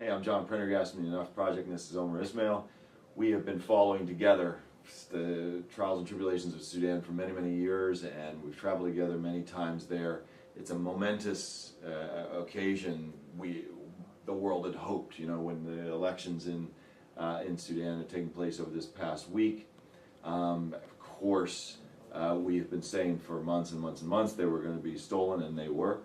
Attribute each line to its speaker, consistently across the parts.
Speaker 1: Hey, I'm John Prendergast from the Enough Project, and this is Omer Ismail. We have been following together the trials and tribulations of Sudan for many, many years, and we've traveled together many times there. It's a momentous occasion. The world had hoped, when the elections in Sudan had taken place over this past week. Of course, we have been saying for months and months and months they were going to be stolen, and they were.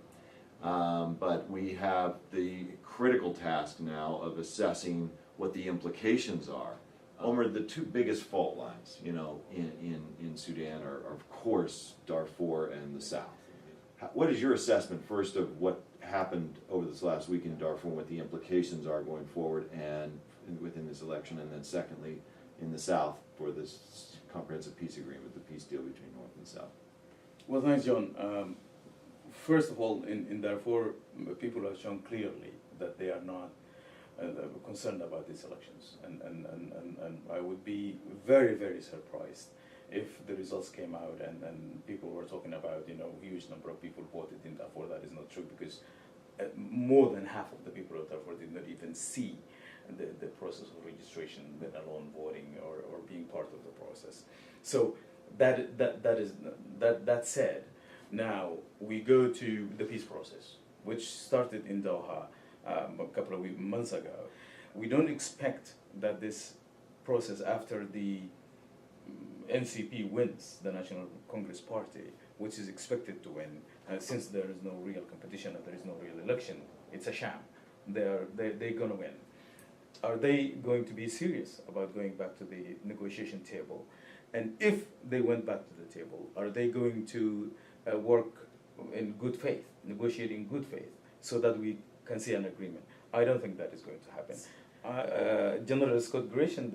Speaker 1: But we have the critical task now of assessing what the implications are. Omer, the two biggest fault lines, in Sudan are of course Darfur and the South. What is your assessment first of what happened over this last week in Darfur and what the implications are going forward and within this election, and then secondly in the South for this comprehensive peace agreement, the peace deal between North and South?
Speaker 2: Well, thanks, John. First of all, in Darfur, people have shown clearly that they are not concerned about these elections. And I would be very, very surprised if the results came out and people were talking about, huge number of people voted in Darfur. That is not true, because more than half of the people of Darfur did not even see the process of registration, let alone voting or being part of the process. So that said, now we go to the peace process, which started in Doha a couple of months ago. We don't expect that this process, after the NCP wins, the National Congress Party, which is expected to win, since there is no real competition and there is no real election, it's a sham. They're going to win. Are they going to be serious about going back to the negotiation table? And if they went back to the table, are they going to work in good faith, negotiate in good faith, so that we can see an agreement? I don't think that is going to happen. General Scott Gratian,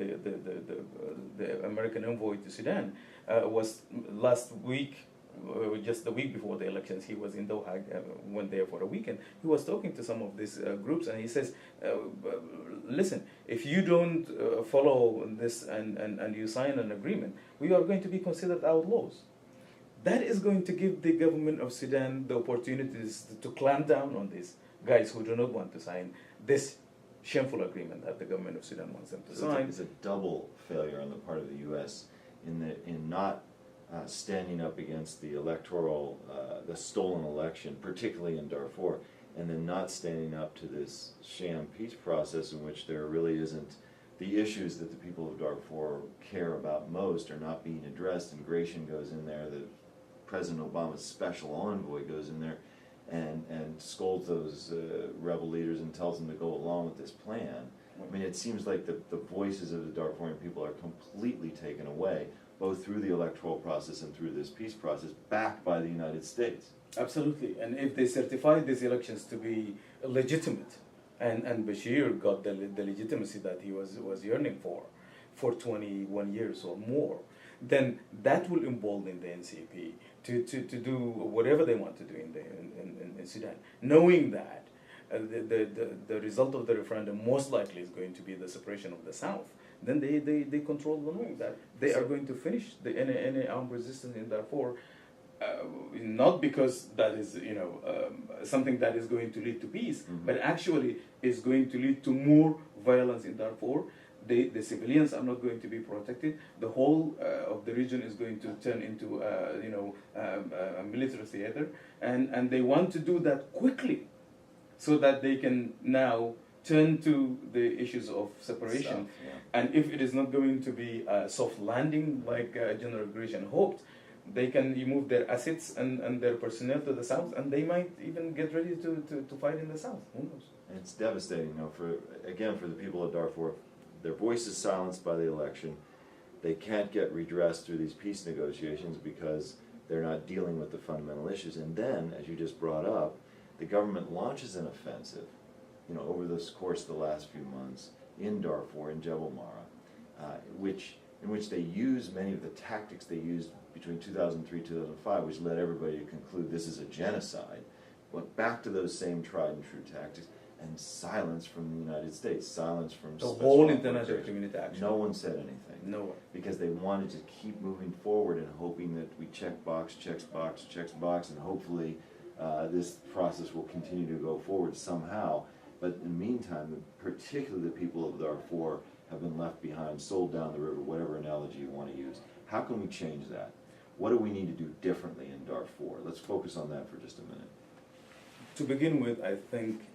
Speaker 2: the American envoy to Sudan, was last week, just the week before the elections, he was in Doha, went there for a weekend. He was talking to some of these groups, and he says, listen, if you don't follow this and you sign an agreement, we are going to be considered outlaws. That is going to give the government of Sudan the opportunities to clamp down on these guys who do not want to sign this shameful agreement that the government of Sudan wants them to sign.
Speaker 1: It's a double failure on the part of the U.S. in not standing up against the the stolen election, particularly in Darfur, and then not standing up to this sham peace process in which there really isn't the issues that the people of Darfur care about most are not being addressed. And Gratian goes in there, the President Obama's special envoy goes in there and scolds those rebel leaders and tells them to go along with this plan. I mean, it seems like the voices of the Darfurian people are completely taken away, both through the electoral process and through this peace process, backed by the United States.
Speaker 2: Absolutely. And if they certified these elections to be legitimate, and Bashir got the legitimacy that he was yearning for 21 years or more, then that will embolden the NCP to do whatever they want to do in Sudan, knowing that the result of the referendum most likely is going to be the separation of the South. Then they control the north, that they are going to finish any armed resistance in Darfur, not because that is something that is going to lead to peace, but actually is going to lead to more violence in Darfur. The civilians are not going to be protected. The whole of the region is going to turn into a military theater, and they want to do that quickly, so that they can now turn to the issues of separation. And if it is not going to be a soft landing like General Gratian hoped, they can remove their assets and their personnel to the south, and they might even get ready to fight in the south. Who knows?
Speaker 1: And it's devastating, for the people of Darfur. Their voice is silenced by the election. They can't get redressed through these peace negotiations because they're not dealing with the fundamental issues. And then, as you just brought up, the government launches an offensive, over this course of the last few months in Darfur, in Jebel Mara, in which they use many of the tactics they used between 2003 and 2005, which led everybody to conclude this is a genocide. Went back to those same tried and true tactics, and silence from the United States, silence from
Speaker 2: the whole international community. Actually,
Speaker 1: no one said anything.
Speaker 2: No one,
Speaker 1: because they wanted to keep moving forward and hoping that we check box, checks box, and hopefully this process will continue to go forward somehow. But in the meantime, particularly the people of Darfur have been left behind, sold down the river, whatever analogy you want to use. How can we change that? What do we need to do differently in Darfur? Let's focus on that for just a minute.
Speaker 2: To begin with, I think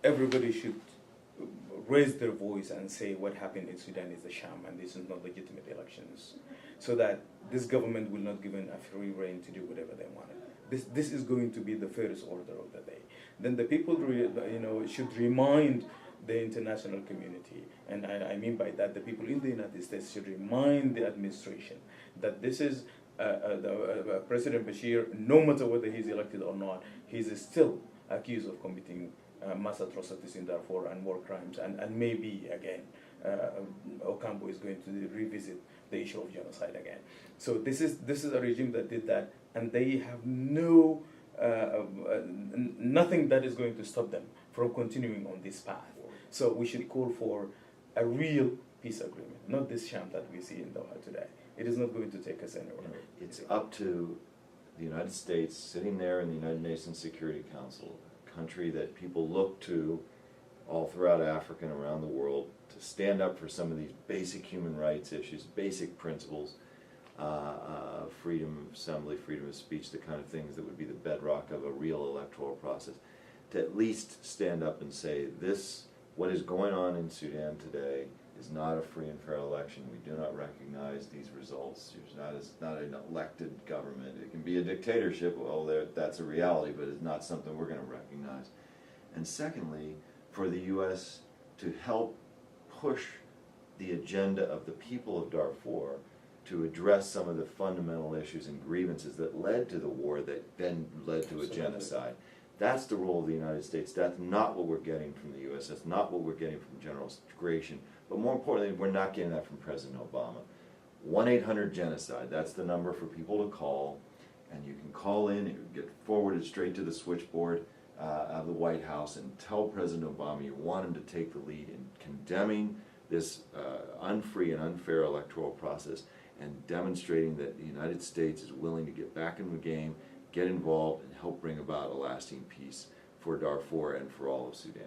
Speaker 2: everybody should raise their voice and say what happened in Sudan is a sham and this is not legitimate elections, so that this government will not given a free rein to do whatever they want. This is going to be the first order of the day. Then the people should remind the international community, and I mean by that the people in the United States should remind the administration that this is President Bashir, no matter whether he's elected or not, he's still accused of committing mass atrocities in Darfur and war crimes, and maybe again Ocampo is going to revisit the issue of genocide again. So this is a regime that did that, and they have nothing that is going to stop them from continuing on this path. So we should call for a real peace agreement, not this sham that we see in Doha today. It is not going to take us anywhere.
Speaker 1: It's up to the United States, sitting there in the United Nations Security Council, a country that people look to all throughout Africa and around the world, to stand up for some of these basic human rights issues, basic principles, freedom of assembly, freedom of speech, the kind of things that would be the bedrock of a real electoral process, to at least stand up and say, what is going on in Sudan today is not a free and fair election. We do not recognize these results. It's not an elected government. It can be a dictatorship. Well, that's a reality, but it's not something we're going to recognize. And secondly, for the U.S. to help push the agenda of the people of Darfur to address some of the fundamental issues and grievances that led to the war that then led to a genocide. That's the role of the United States. That's not what we're getting from the U.S. That's not what we're getting from General Gratian. But more importantly, we're not getting that from President Obama. 1-800-GENOCIDE, that's the number for people to call. And you can call in, you get forwarded straight to the switchboard of the White House and tell President Obama you want him to take the lead in condemning this unfree and unfair electoral process and demonstrating that the United States is willing to get back in the game, get involved, and help bring about a lasting peace for Darfur and for all of Sudan.